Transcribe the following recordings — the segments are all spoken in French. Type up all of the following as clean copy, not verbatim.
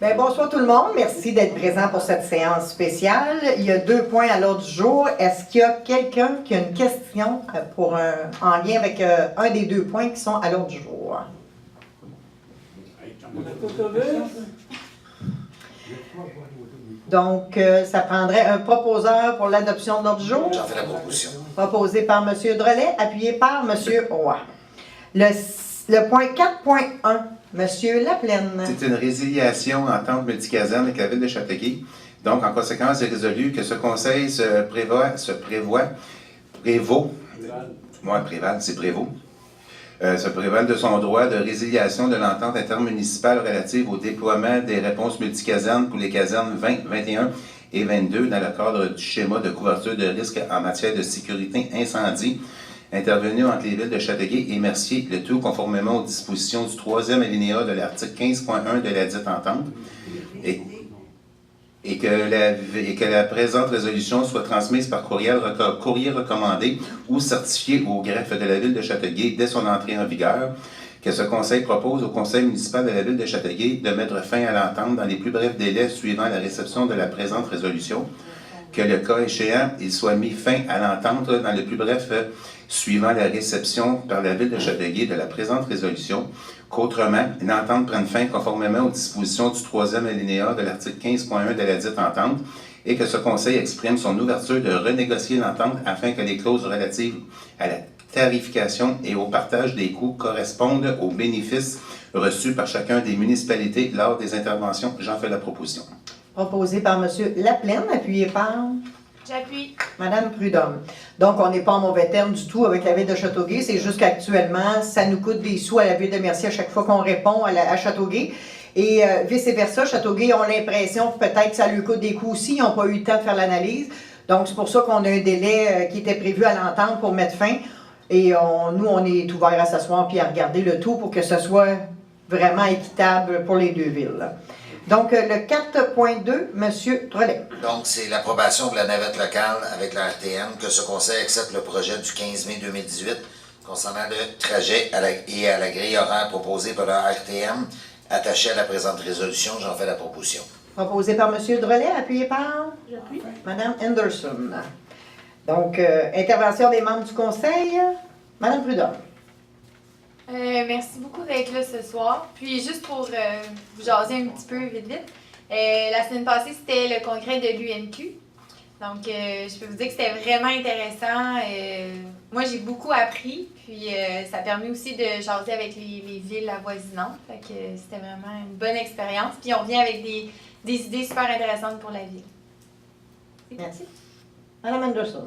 Bien, bonsoir tout le monde. Merci d'être présent pour cette séance spéciale. Il y a 2 points à l'ordre du jour. Est-ce qu'il y a quelqu'un qui a une question en lien avec un des 2 points qui sont à l'ordre du jour? Donc, ça prendrait un proposeur pour l'adoption de l'ordre du jour. J'en fais la proposition. Proposé par M. Drolet, appuyé par M. Roy. Le point 4.1, M. Laplaine. C'est une résiliation en entente multicaserne avec la Ville de Châteauguay. Donc, en conséquence, j'ai résolu que ce conseil se prévale de son droit de résiliation de l'entente intermunicipale relative au déploiement des réponses multicasernes pour les casernes 20, 21 et 22 dans le cadre du schéma de couverture de risque en matière de sécurité incendie intervenu entre les villes de Châteauguay et Mercier, le tout conformément aux dispositions du 3e alinéa de l'article 15.1 de la dite entente, et que la présente résolution soit transmise par courrier recommandé ou certifié au greffe de la Ville de Châteauguay dès son entrée en vigueur, que ce conseil propose au conseil municipal de la Ville de Châteauguay de mettre fin à l'entente dans les plus brefs délais suivant la réception de la présente résolution, que le cas échéant, il soit mis fin à l'entente dans le plus bref suivant la réception par la Ville de Châteauguay de la présente résolution, qu'autrement, l'entente prenne fin conformément aux dispositions du 3e alinéa de l'article 15.1 de la dite entente et que ce Conseil exprime son ouverture de renégocier l'entente afin que les clauses relatives à la tarification et au partage des coûts correspondent aux bénéfices reçus par chacun des municipalités lors des interventions. J'en fais la proposition. Proposé par M. Laplaine, appuyé par J'appuie. Mme Prudhomme. Donc, on n'est pas en mauvais terme du tout avec la Ville de Châteauguay. C'est juste qu'actuellement, ça nous coûte des sous à la Ville de Mercier à chaque fois qu'on répond à Châteauguay. Et vice-versa, Châteauguay ont l'impression que peut-être que ça lui coûte des coûts aussi. Ils n'ont pas eu le temps de faire l'analyse. Donc, c'est pour ça qu'on a un délai qui était prévu à l'entente pour mettre fin. Et nous, on est ouvert à s'asseoir puis à regarder le tout pour que ce soit vraiment équitable pour les 2 villes. Donc, le 4.2, M. Drolet. Donc, c'est l'approbation de la navette locale avec la RTM, que ce conseil accepte le projet du 15 mai 2018 concernant le trajet et à la grille horaire proposée par la RTM attachée à la présente résolution. J'en fais la proposition. Proposé par M. Drolet, appuyé par J'appuie. Mme Henderson. Donc, intervention des membres du conseil, Mme Prudhomme. Merci beaucoup d'être là ce soir. Puis juste pour vous jaser un petit peu vite. La semaine passée, c'était le congrès de l'UNQ. Donc, je peux vous dire que c'était vraiment intéressant. Moi, j'ai beaucoup appris. Puis, ça a permis aussi de jaser avec les villes avoisinantes. Fait que c'était vraiment une bonne expérience. Puis, on vient avec des idées super intéressantes pour la ville. Merci. Mme Anderson.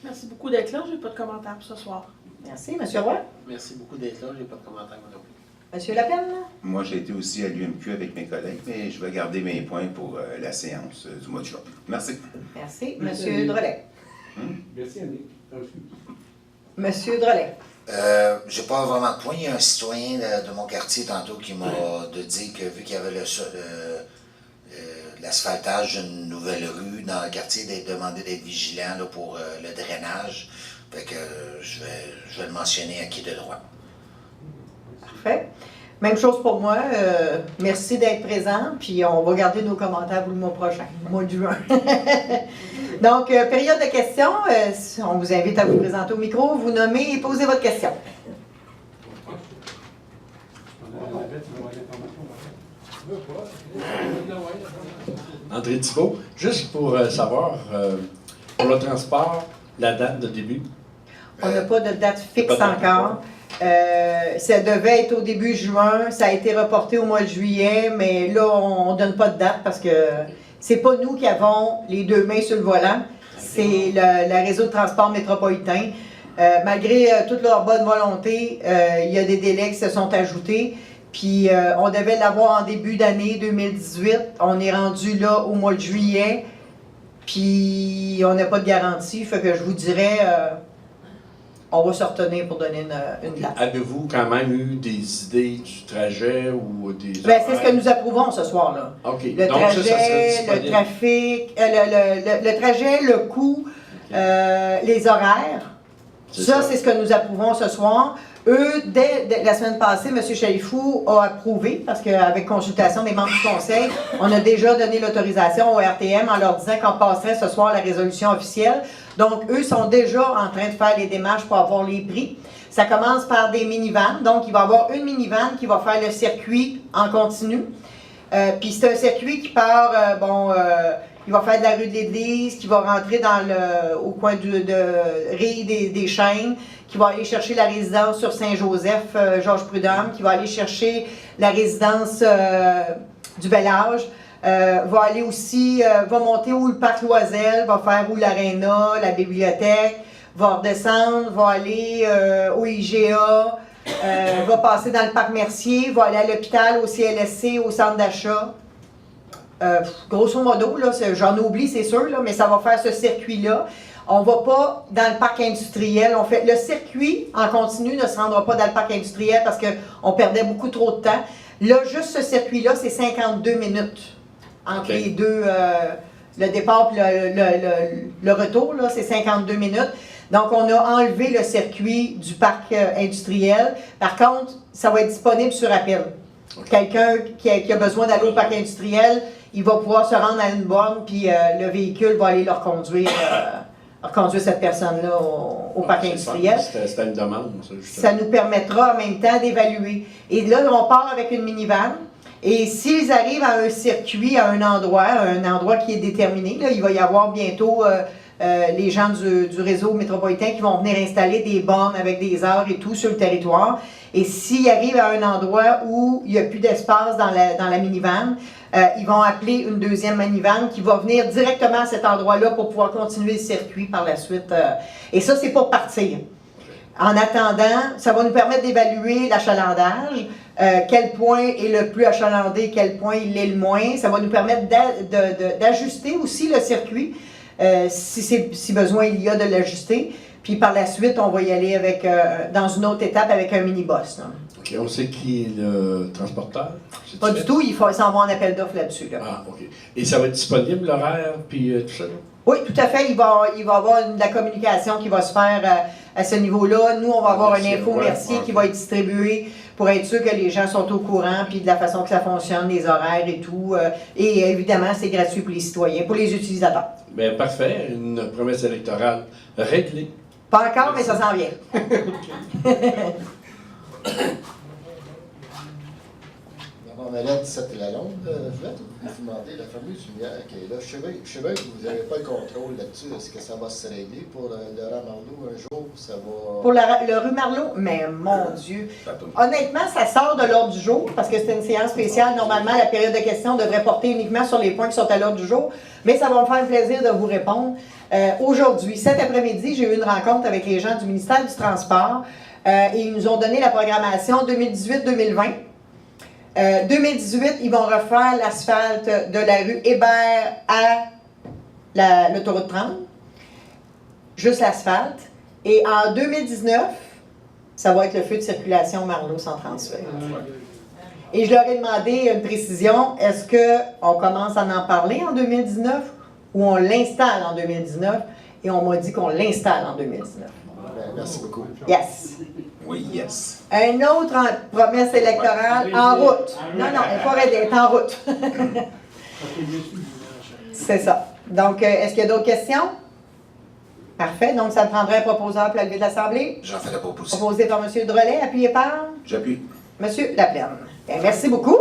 Merci beaucoup d'être là. Je n'ai pas de commentaires pour ce soir. Merci. M. Roy. Merci beaucoup d'être là. Je n'ai pas de commentaires moi non plus. M. Laplaine. Moi, j'ai été aussi à l'UMQ avec mes collègues, mais je vais garder mes points pour la séance du mois de juin. Merci. Merci. M. Drolet. Merci, Annick. M. Drolet. J'ai pas vraiment de point. Il y a un citoyen de mon quartier tantôt qui m'a dit que vu qu'il y avait l'asphaltage d'une nouvelle rue dans le quartier, d'être demandé d'être vigilant là, pour le drainage. Fait que je vais le mentionner à qui de droit. Parfait. Même chose pour moi. Merci d'être présent. Puis on va garder nos commentaires pour le mois prochain, le mois de juin. Donc, période de questions. On vous invite à vous présenter au micro, vous nommer et poser votre question. André Thibault, juste pour savoir, pour le transport, la date de début. On n'a pas de date fixe encore. Ça devait être au début juin, ça a été reporté au mois de juillet, mais là, on ne donne pas de date parce que c'est pas nous qui avons les 2 mains sur le volant, c'est le réseau de transport métropolitain. Malgré toute leur bonne volonté, il y a des délais qui se sont ajoutés. Puis on devait l'avoir en début d'année 2018. On est rendu là au mois de juillet. Puis on n'a pas de garantie. Fait que je vous dirais, on va se retenir pour donner une date. Avez-vous quand même eu des idées du trajet ou des... Ben, c'est ce que nous approuvons ce soir-là. OK. Le Donc, trajet, ça serait le disponible. trafic, le trajet, le coût, les horaires. Ça, c'est ce que nous approuvons ce soir. Eux, dès la semaine passée, M. Chalifou a approuvé, parce qu'avec consultation des membres du Conseil, on a déjà donné l'autorisation au RTM en leur disant qu'on passerait ce soir la résolution officielle. Donc, eux sont déjà en train de faire les démarches pour avoir les prix. Ça commence par des minivans. Donc, il va y avoir une minivan qui va faire le circuit en continu. Puis c'est un circuit qui part, il va faire de la rue de l'Église, qui va rentrer au coin de Rille des Chênes, qui va aller chercher la résidence sur Saint-Joseph, Georges Prudhomme, qui va aller chercher la résidence du Bel-Âge, va aller aussi, va monter où le parc Loisel, va faire où l'Arena, la bibliothèque, va redescendre, va aller au IGA, va passer dans le parc Mercier, va aller à l'hôpital, au CLSC, au centre d'achat. Grosso modo, là, j'en oublie, c'est sûr, là, mais ça va faire ce circuit-là. On ne va pas dans le parc industriel. Le circuit en continu ne se rendra pas dans le parc industriel parce qu'on perdait beaucoup trop de temps. Là, juste ce circuit-là, c'est 52 minutes entre les deux. Le départ et le retour, là, c'est 52 minutes. Donc, on a enlevé le circuit du parc industriel. Par contre, ça va être disponible sur appel. Quelqu'un qui a besoin d'aller au parc industriel, il va pouvoir se rendre à une borne, puis le véhicule va aller le reconduire cette personne-là au parc industriel. C'était une demande, ça, justement. Ça nous permettra en même temps d'évaluer. Et là, on part avec une minivan. Et s'ils arrivent à un circuit, à un endroit qui est déterminé, là, il va y avoir bientôt les gens du réseau métropolitain qui vont venir installer des bornes avec des heures et tout sur le territoire. Et s'ils arrivent à un endroit où il n'y a plus d'espace dans la minivan, ils vont appeler une deuxième minivan qui va venir directement à cet endroit-là pour pouvoir continuer le circuit par la suite. Et ça, c'est pour partir. En attendant, ça va nous permettre d'évaluer l'achalandage, quel point est le plus achalandé, quel point il est le moins. Ça va nous permettre d'ajuster aussi le circuit, si besoin il y a de l'ajuster. Puis par la suite, on va y aller dans une autre étape avec un mini-boss. OK. On sait qui est le transporteur? Pas du tout, il s'en va en appel d'offres là-dessus. Là. Ah, OK. Et ça va être disponible, l'horaire, puis tout ça? Oui, tout à fait. Il va y avoir de la communication qui va se faire à ce niveau-là. Nous, on va avoir une info merci qui va être distribuée pour être sûr que les gens sont au courant, puis de la façon que ça fonctionne, les horaires et tout. Et évidemment, c'est gratuit pour les citoyens, pour les utilisateurs. Bien, parfait. Une promesse électorale réglée. Pas encore, mais ça s'en vient. On allait à 17 et la longue, vous demandez la fameuse lumière qui est là. Je sais bien que vous n'avez pas le contrôle là-dessus. Est-ce que ça va se régler pour le rue Marleau un jour? Ça va... Pour le rue Marleau? Mais mon Dieu! Honnêtement, ça sort de l'ordre du jour parce que c'est une séance spéciale. Normalement, la période de questions devrait porter uniquement sur les points qui sont à l'ordre du jour. Mais ça va me faire plaisir de vous répondre. Aujourd'hui, cet après-midi, j'ai eu une rencontre avec les gens du ministère du Transport et ils nous ont donné la programmation 2018-2020. 2018, ils vont refaire l'asphalte de la rue Hébert à l'autoroute 30. Juste l'asphalte. Et en 2019, ça va être le feu de circulation Marleau 138. Et je leur ai demandé une précision. Est-ce qu'on commence à en parler en 2019 ou on l'installe en 2019? Et on m'a dit qu'on l'installe en 2019. Merci beaucoup. Yes. Oui, yes. Un autre promesse électorale en route. Non, elle n'est pas raide, elle est en route. C'est ça. Donc, est-ce qu'il y a d'autres questions? Parfait. Donc, ça me prendrait un proposeur pour la levée de l'Assemblée. J'en fais la proposition. Proposé par M. Drolet, appuyé par J'appuie. M. Laplaine. Bien, merci beaucoup.